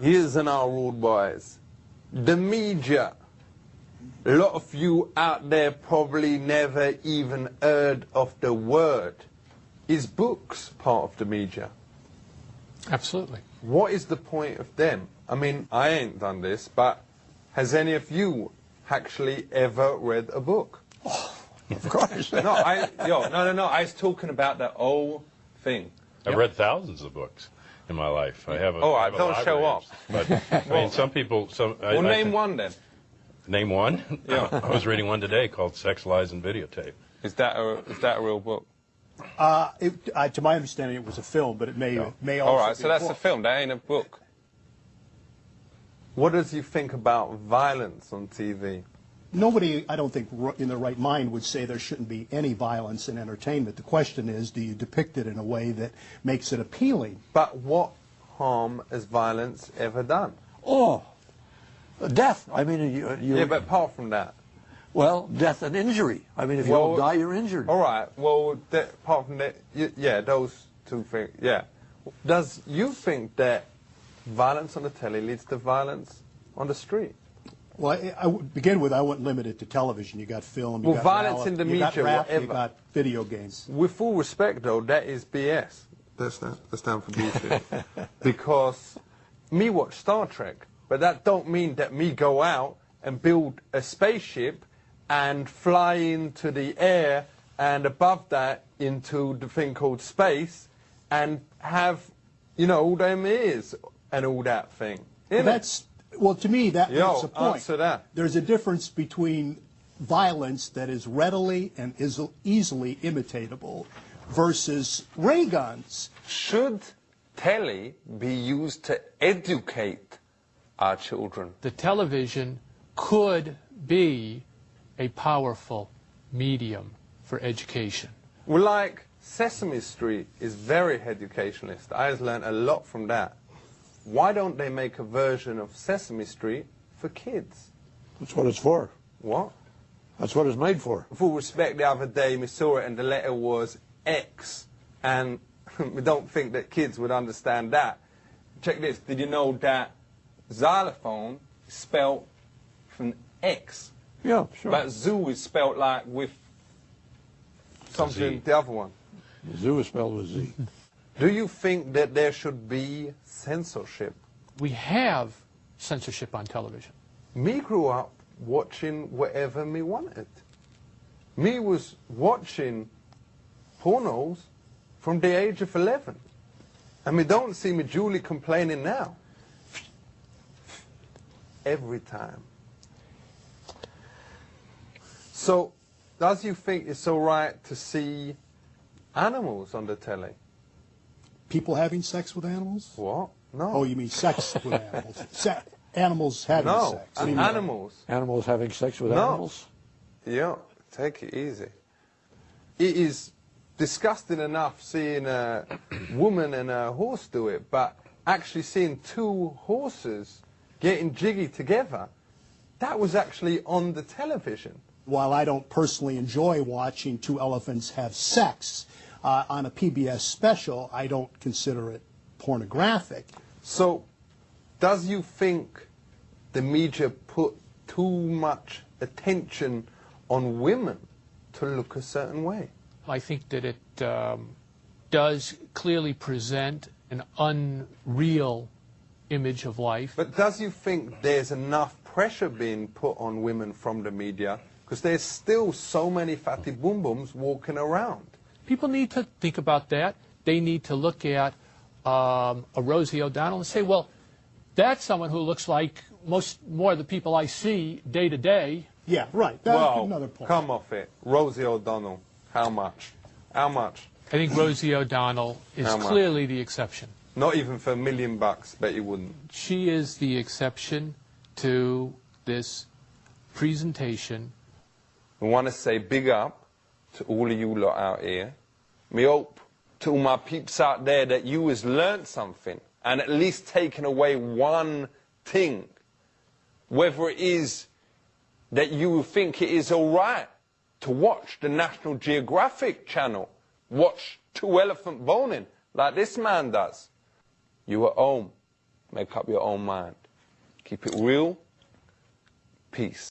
Here's an our rude boys. The media. A lot of you out there probably never even heard of the word. Is books part of the media? Absolutely. What is the point of them? I mean, I ain't done this, but has any of you actually ever read a book? Oh, of course. No, I was talking about the whole thing. I've read thousands of books in my life. I have a don't show off. But I mean, some people. Well, name one then. Name one? Yeah. I was reading one today called Sex, Lies, and Videotape. Is that a real book? To my understanding, it was a film, but it may also be All right, so that's a a film. That ain't a book. What does you think about violence on TV? Nobody, I don't think, in their right mind would say there shouldn't be any violence in entertainment. The question is, do you depict it in a way that makes it appealing? But what harm has violence ever done? Oh, death. I mean, Yeah, but apart from that. well, death and injury. I mean, if you don't die, you're injured. All right, well, apart from that, yeah, those two things, yeah. Does you think that violence on the telly leads to violence on the street? Well, I would begin with, I wouldn't limit it to television. You got film, you Well, got violence reality, in the you got media, rap, whatever. you got video games. With full respect, though, that is BS. That's down for bullshit. Because me watch Star Trek, but that don't mean that me go out and build a spaceship and fly into the air and above that into the thing called space and have, you know, all them ears and all that thing. Well, to me, that makes a point. Answer that. There's a difference between violence that is readily and is easily imitatable versus ray guns. Should telly be used to educate our children? The television could be a powerful medium for education. Well, like Sesame Street is very educationalist. I've learned a lot from that. Why don't they make a version of Sesame Street for kids? That's what it's for. What? That's what it's made for. Full respect, the other day we saw it and the letter was X. And we don't think that kids would understand that. Check this. Did you know that xylophone is spelled from X? Yeah, sure. But zoo is spelled like with something, the other one. Zoo is spelled with Z. Do you think that there should be censorship? We have censorship on television. Me grew up watching whatever me wanted. Me was watching pornos from the age of 11. And me don't see me Julie complaining now. Every time. So, does you think it's all right to see animals on the telly? People having sex with animals? What? No. Oh, you mean sex with animals? Animals having sex? No, animals. Animals having sex with animals? Yeah, take it easy. It is disgusting enough seeing a woman and a horse do it, but actually seeing two horses getting jiggy together, that was actually on the television. While I don't personally enjoy watching two elephants have sex on a PBS special, I don't consider it pornographic. So, does you think the media put too much attention on women to look a certain way? I think that it does clearly present an unreal image of life. But does you think there's enough pressure being put on women from the media? Because there's still so many fatty boom booms walking around. People need to think about that. They need to look at a Rosie O'Donnell and say, well, that's someone who looks like more of the people I see day to day. Yeah, right. That's well, another point. Come off it. Rosie O'Donnell, how much? How much? I think Rosie O'Donnell is clearly the exception. Not even for $1 million, bet you wouldn't. She is the exception to this presentation. I want to say big up to all of you lot out here. Me hope to all my peeps out there that you has learnt something and at least taken away one thing. Whether it is that you think it is all right to watch the National Geographic channel, watch two elephant boning like this man does. You at home, Make up your own mind. Keep it real. Peace.